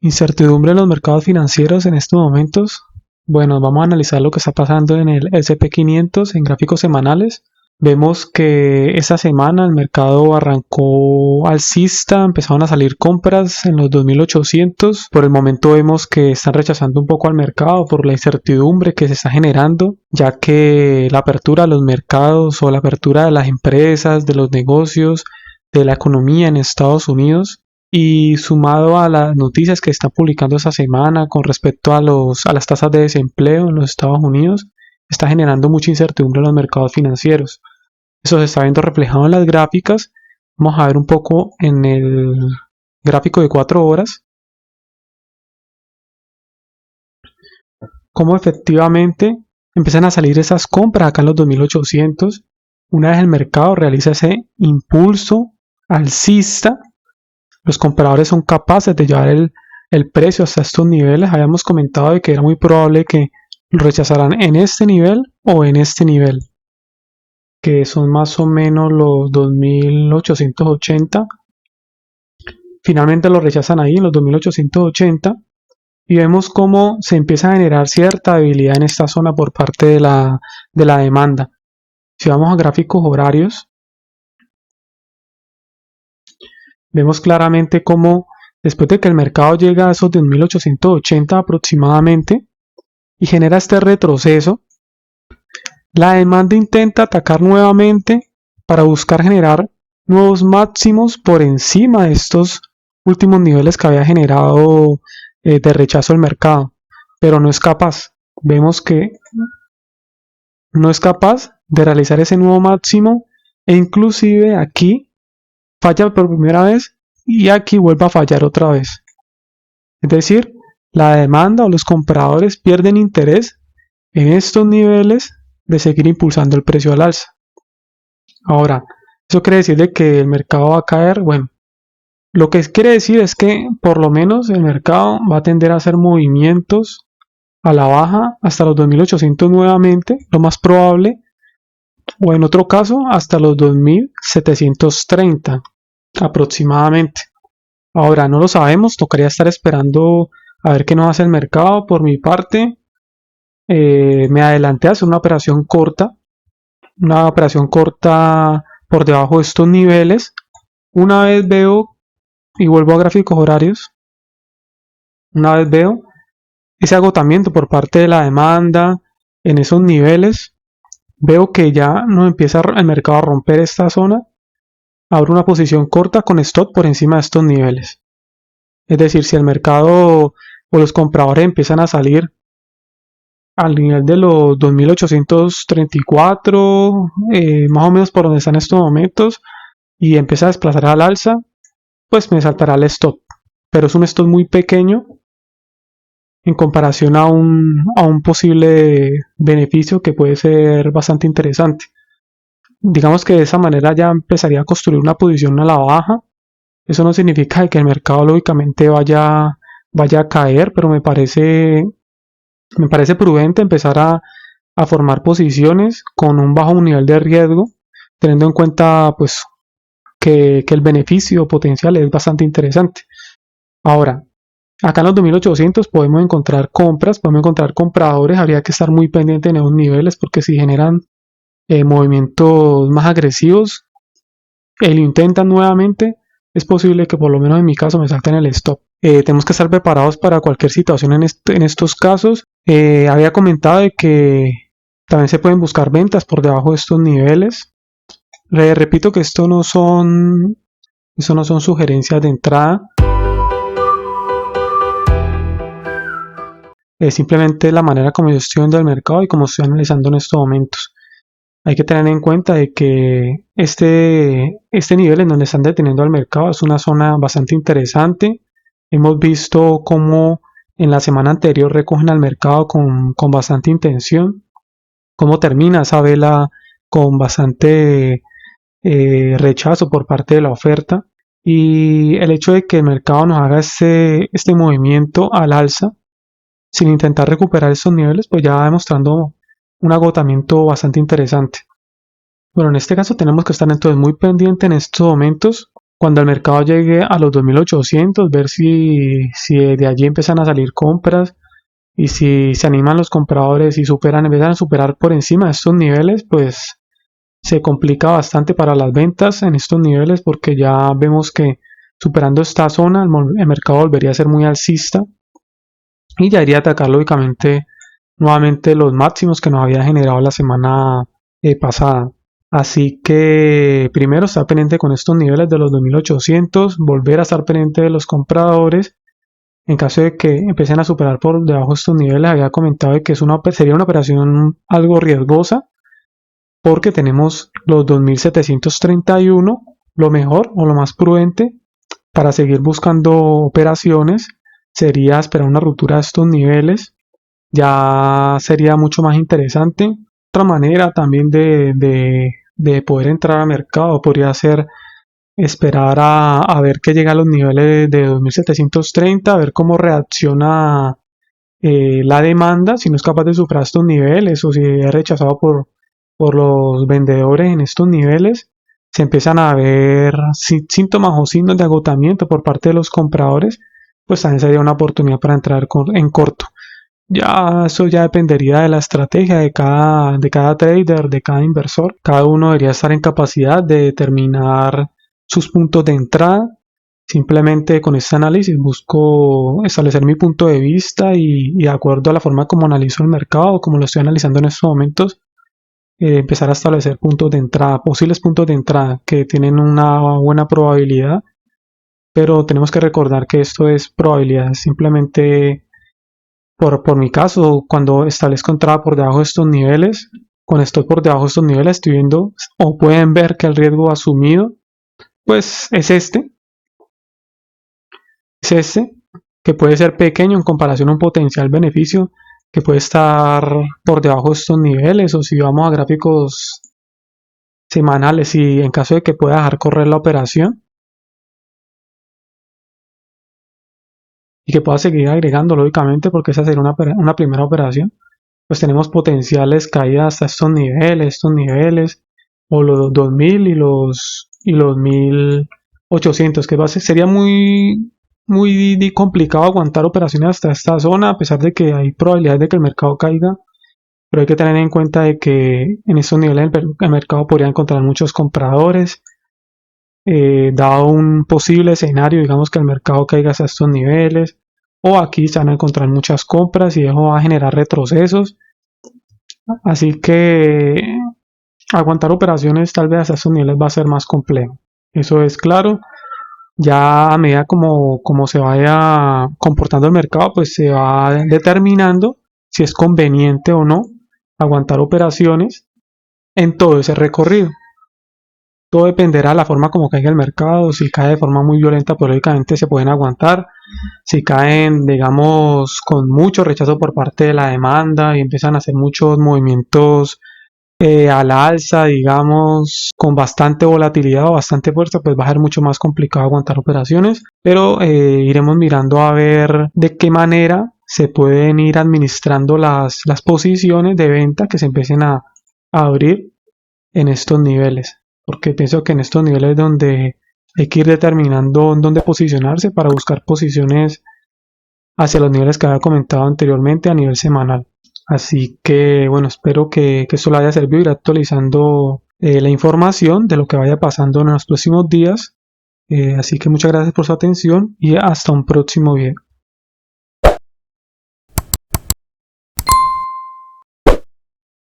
Incertidumbre en los mercados financieros en estos momentos. Bueno, vamos a analizar lo que está pasando en el S&P 500 en gráficos semanales. Vemos que esta semana el mercado arrancó alcista, empezaron a salir compras en los 2800. Por el momento vemos que están rechazando un poco al mercado por la incertidumbre que se está generando, ya que la apertura de los mercados o la apertura de las empresas, de los negocios, de la economía en Estados Unidos, y sumado a las noticias que están publicando esta semana con respecto a las tasas de desempleo en los Estados Unidos, está generando mucha incertidumbre en los mercados financieros. Eso se está viendo reflejado en las gráficas. Vamos a ver un poco en el gráfico de 4 horas cómo efectivamente empiezan a salir esas compras acá en los 2800. Una vez el mercado realiza ese impulso alcista, los compradores son capaces de llevar el precio hasta estos niveles. Habíamos comentado de que era muy probable que lo rechazaran en este nivel o en este nivel, que son más o menos los 2880. Finalmente lo rechazan ahí en los 2880 y vemos cómo se empieza a generar cierta debilidad en esta zona por parte de la demanda. Si vamos a gráficos horarios, vemos claramente cómo después de que el mercado llega a esos 2880 aproximadamente y genera este retroceso, la demanda intenta atacar nuevamente para buscar generar nuevos máximos por encima de estos últimos niveles que había generado de rechazo al mercado, pero no es capaz. Vemos que no es capaz de realizar ese nuevo máximo e inclusive aquí falla por primera vez y aquí vuelve a fallar otra vez. Es decir, la demanda o los compradores pierden interés en estos niveles de seguir impulsando el precio al alza. Ahora, eso quiere decir de que el mercado va a caer. Bueno, lo que quiere decir es que por lo menos el mercado va a tender a hacer movimientos a la baja hasta los 2800 nuevamente, lo más probable, o en otro caso hasta los 2730 aproximadamente. Ahora no lo sabemos, tocaría estar esperando a ver qué nos hace el mercado. Por mi parte, me adelanté a hacer una operación corta por debajo de estos niveles. Una vez veo y vuelvo a gráficos horarios, una vez veo ese agotamiento por parte de la demanda en esos niveles, veo que ya no empieza el mercado a romper esta zona, abro una posición corta con stop por encima de estos niveles. Es decir, si el mercado o los compradores empiezan a salir al nivel de los 2834, más o menos por donde están en estos momentos, y empieza a desplazar al alza, pues me saltará el stop. Pero es un stop muy pequeño en comparación a un posible beneficio que puede ser bastante interesante. Digamos que de esa manera ya empezaría a construir una posición a la baja. Eso no significa que el mercado lógicamente vaya a caer, pero me parece prudente empezar a formar posiciones con un bajo nivel de riesgo, teniendo en cuenta pues que el beneficio potencial es bastante interesante. Ahora, acá en los 2800 podemos encontrar compras, podemos encontrar compradores. Habría que estar muy pendiente en esos niveles porque si generan movimientos más agresivos y lo intentan nuevamente, es posible que por lo menos en mi caso me salten el stop. Tenemos que estar preparados para cualquier situación en estos casos. Había comentado de que también se pueden buscar ventas por debajo de estos niveles. Repito que esto no son sugerencias de entrada. Es simplemente la manera como yo estoy viendo el mercado y como estoy analizando en estos momentos. Hay que tener en cuenta de que este nivel en donde están deteniendo al mercado es una zona bastante interesante. Hemos visto cómo en la semana anterior recogen al mercado con bastante intención, cómo termina esa vela con bastante rechazo por parte de la oferta, y el hecho de que el mercado nos haga este movimiento al alza sin intentar recuperar esos niveles, pues ya va demostrando un agotamiento bastante interesante. Bueno, en este caso tenemos que estar entonces muy pendiente en estos momentos. Cuando el mercado llegue a los 2800, ver si de allí empiezan a salir compras y si se animan los compradores y empiezan a superar por encima de estos niveles, pues se complica bastante para las ventas en estos niveles porque ya vemos que superando esta zona el mercado volvería a ser muy alcista y ya iría a atacar lógicamente nuevamente los máximos que nos había generado la semana pasada. Así que primero estar pendiente con estos niveles de los 2800, volver a estar pendiente de los compradores. En caso de que empiecen a superar por debajo de estos niveles, había comentado de que sería una operación algo riesgosa porque tenemos los 2731. Lo mejor o lo más prudente para seguir buscando operaciones sería esperar una ruptura de estos niveles. Ya sería mucho más interesante. Otra manera también de poder entrar al mercado podría ser esperar a ver que llega a los niveles de 2730, a ver cómo reacciona la demanda, si no es capaz de superar estos niveles o si es rechazado por los vendedores en estos niveles. Se empiezan a ver síntomas o signos de agotamiento por parte de los compradores, pues también sería una oportunidad para entrar en corto. Ya eso ya dependería de la estrategia de cada trader, de cada inversor. Cada uno debería estar en capacidad de determinar sus puntos de entrada. Simplemente con este análisis busco establecer mi punto de vista y de acuerdo a la forma como analizo el mercado, como lo estoy analizando en estos momentos, empezar a establecer puntos de entrada, posibles puntos de entrada que tienen una buena probabilidad, pero tenemos que recordar que esto es probabilidad, simplemente por mi caso, cuando establezco entrada por debajo de estos niveles, cuando estoy por debajo de estos niveles, estoy viendo o pueden ver que el riesgo asumido, pues es este, que puede ser pequeño en comparación a un potencial beneficio que puede estar por debajo de estos niveles, o si vamos a gráficos semanales y en caso de que pueda dejar correr la operación y que pueda seguir agregando lógicamente porque esa sería una primera operación, pues tenemos potenciales caídas hasta estos niveles, o los 2000 y los 1800, que sería muy complicado aguantar operaciones hasta esta zona, a pesar de que hay probabilidades de que el mercado caiga, pero hay que tener en cuenta de que en estos niveles el mercado podría encontrar muchos compradores, dado un posible escenario, digamos que el mercado caiga hasta estos niveles, o aquí se van a encontrar muchas compras y eso va a generar retrocesos. Así que aguantar operaciones tal vez hasta estos niveles va a ser más complejo. Eso es claro. Ya a medida como se vaya comportando el mercado, pues se va determinando si es conveniente o no aguantar operaciones en todo ese recorrido. Todo dependerá de la forma como caiga el mercado. Si cae de forma muy violenta, pues lógicamente se pueden aguantar. Si caen, digamos, con mucho rechazo por parte de la demanda y empiezan a hacer muchos movimientos a la alza, digamos, con bastante volatilidad o bastante fuerza, pues va a ser mucho más complicado aguantar operaciones, pero iremos mirando a ver de qué manera se pueden ir administrando las posiciones de venta que se empiecen a abrir en estos niveles, porque pienso que en estos niveles es donde hay que ir determinando dónde posicionarse para buscar posiciones hacia los niveles que había comentado anteriormente a nivel semanal. Así que bueno, espero que esto le haya servido, ir actualizando la información de lo que vaya pasando en los próximos días. Así que muchas gracias por su atención y hasta un próximo video.